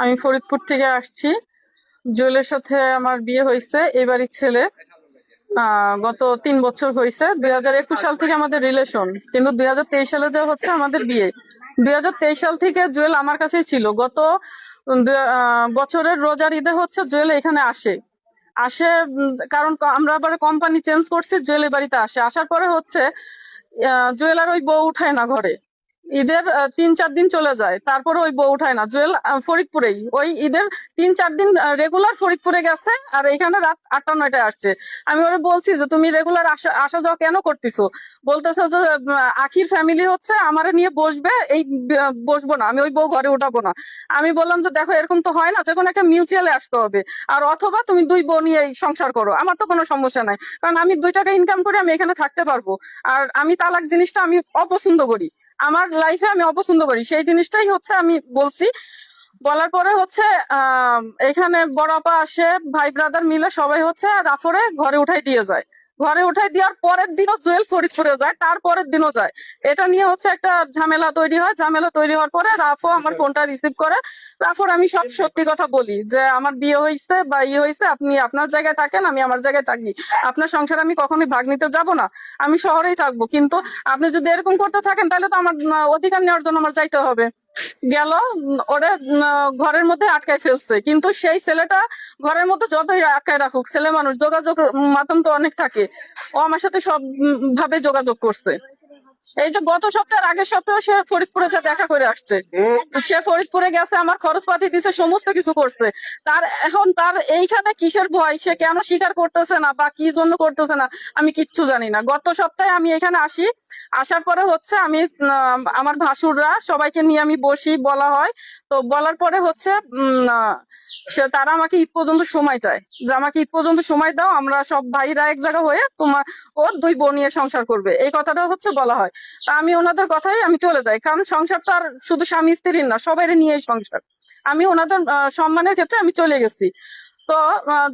আমি ফরিদপুর থেকে আসছি। জুয়েলের সাথে আমার বিয়ে হয়েছে, এই বাড়ির ছেলে। গত 3 বছর হয়েছে। 2021 সাল থেকে আমাদের রিলেশন, কিন্তু 2023 সালে যে হচ্ছে আমাদের বিয়ে। 2023 সাল থেকে জুয়েল আমার কাছেই ছিল। গত বছরের রোজার ঈদে হচ্ছে জুয়েল এখানে আসে আসে কারণ আমরা আবার কোম্পানি চেঞ্জ করছি, জুয়েল এই বাড়িতে আসার পরে হচ্ছে জুয়েল আর ওই বউ উঠায় না ঘরে। ঈদের 3-4 দিন চলে যায়, তারপরে ওই বউ উঠায় না। জুয়েল ফরিদপুরেই ওই ঈদের 3-4 দিন রেগুলার ফরিদপুরে গেছে, আর এখানে রাত 8টা-9টায় আসছে। আমি ওরা বলছি যে তুমি রেগুলার আসা যাওয়া কেন করতেছো? বলতেছে যে আখির ফ্যামিলি হচ্ছে আমারে নিয়ে বসবে, এই বসবো না, আমি ওই বউ ঘরে উঠাবো না। আমি বললাম যে দেখো, এরকম তো হয় না, যে কোনো একটা মিউচুয়ালে আসতে হবে, আর অথবা তুমি 2 বোন নিয়ে সংসার করো, আমার তো কোনো সমস্যা নাই, কারণ আমি 2 টাকা ইনকাম করে আমি এখানে থাকতে পারবো। আর আমি তালাক জিনিসটা আমি অপছন্দ করি, আমার লাইফে আমি অপছন্দ করি, সেই জিনিসটাই হচ্ছে আমি বলছি। বলার পরে হচ্ছে এখানে বড় আপা আসে, ভাই ব্রাদার মিলে সবাই হচ্ছে রাফরে ঘরে উঠাই দিয়ে যায়। ঘরে উঠাই দেওয়ার পরের দিনও জুয়েল ফরিদপুরে যায়, তারপরের দিনও যায়। এটা নিয়ে হচ্ছে একটা ঝামেলা তৈরি হয়। ঝামেলা তৈরি হওয়ার পরে রাফও আমার ফোনটা রিসিভ করে। রাফর আমি সব সত্যি কথা বলি যে আমার বিয়ে হয়েছে বা ইয়ে হয়েছে, আপনি আপনার জায়গায় থাকেন, আমি আমার জায়গায় থাকি, আপনার সংসার আমি কখনোই ভাগ নিতে যাব না, আমি শহরেই থাকবো, কিন্তু আপনি যদি এরকম করতে থাকেন তাহলে তো আমার অধিকার নেওয়ার জন্য আমার যাইতে হবে। গেল, ওরা ঘরের মধ্যে আটকায় ফেলছে, কিন্তু সেই ছেলেটা ঘরের মধ্যে যতই আটকায় রাখুক, ছেলে মানুষ, যোগাযোগ মাধ্যম তো অনেক থাকে, ও আমার সাথে সব ভাবে যোগাযোগ করছে। এই যে গত সপ্তাহের আগের সপ্তাহে সে ফরিদপুরে যা দেখা করে আসছে, সে ফরিদপুরে গেছে, আমার খরচপাতি দিছে, সমস্ত কিছু করছে। তার এইখানে কিসের ভয়, সে কেন স্বীকার করতেছে না বা কি জন্য করতেছে না, আমি কিচ্ছু জানি না। গত সপ্তাহে আমি এখানে আসার পরে হচ্ছে আমি আমার ভাসুররা সবাইকে নিয়ে আমি বসি, বলা হয়। তো বলার পরে হচ্ছে তারা আমাকে ঈদ পর্যন্ত সময় চায়, যে আমাকে ঈদ পর্যন্ত সময় দাও, আমরা সব ভাইরা এক জায়গা হয়ে তোমার ওর 2 বোন নিয়ে সংসার করবে, এই কথাটা হচ্ছে বলা হয়। তা আমি ওনাদের কথাই আমি চলে যাই, কারণ সংসার তো আর শুধু স্বামী স্ত্রীর না, সবাই নিয়েই সংসার। আমি ওনাদের সম্মানের ক্ষেত্রে আমি চলে গেছি। তো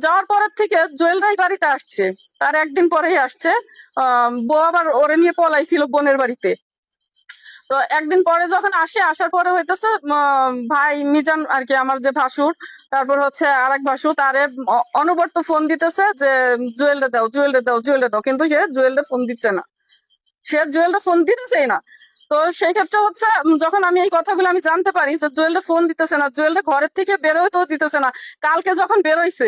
যাওয়ার পরের থেকে জুয়েলরাই বাড়িতে আসছে, তার একদিন পরেই আসছে। বউ আবার ওরে নিয়ে পলাইছিল বোনের বাড়িতে। তো একদিন পরে যখন আসার পরে হইতেছে ভাই মিজান আর কি, আমার যে ভাসুর, তারপর হচ্ছে আরেক ভাসুর, তারে অনবরত ফোন দিতেছে যে জুয়েলরে দাও, জুয়েলরে দাও, জুয়েলরে দাও, কিন্তু সে জুয়েলরে ফোন দিচ্ছে না, সে জুয়েলরে ফোন দিতেছেই না। তো সেই ক্ষেত্রে হচ্ছে যখন আমি এই কথাগুলো আমি জানতে পারি যে জুয়েলরে ফোন দিতেছে না, জুয়েলরে ঘরের থেকে বেরোতেও দিতেছে না। কালকে যখন বেরোইছে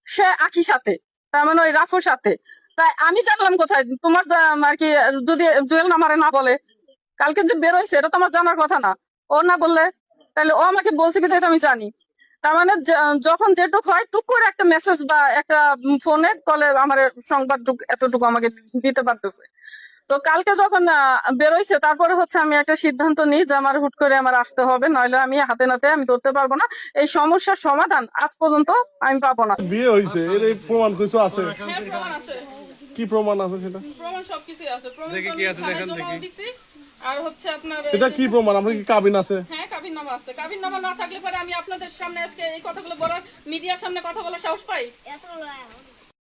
সে আখির সাথে, তার মানে ওই রাফুর সাথে, তাই আমি জানলাম কোথায় তোমার আর কি, যদি জুয়েল আমারে না বলে, কালকে যে বেরোইছে এটা তো আমার জানার কথা না। ও না বললে তাহলে ও আমাকে বলছে বিধায় তো আমি জানি। তার মানে যখন যেটুক হয়, টুক করে একটা মেসেজ বা একটা ফোনে কলে আমার সংবাদ এতটুকু আমাকে দিতে পারতেছে। তো কালকে যখন বেরোইছে, তারপরে হচ্ছে আমি একটা সিদ্ধান্ত নিই যে আমার হুট করে আমার আসতে হবে, নইলে আমি হাতে নাতে আমি ধরতে পারবো না। এই সমস্যার সমাধান আজ পর্যন্ত আমি পাবো না। বিয়ে হয়েছে এর এই প্রমাণ কিছু আছে? হ্যাঁ, প্রমাণ আছে। কি প্রমাণ আছে সেটা? প্রমাণ সবকিছুই আছে। প্রমাণ দেখি কি আছে, দেখেন দেখি। আর হচ্ছে আপনার এটা কি প্রমাণ? আপনার কি কাবিন আছে? হ্যাঁ, কাবিননামা আছে। কাবিননামা না থাকলে পরে আমি আপনাদের সামনে আজকে এই কথাগুলো বলার, মিডিয়ার সামনে কথা বলার সাহস পাই?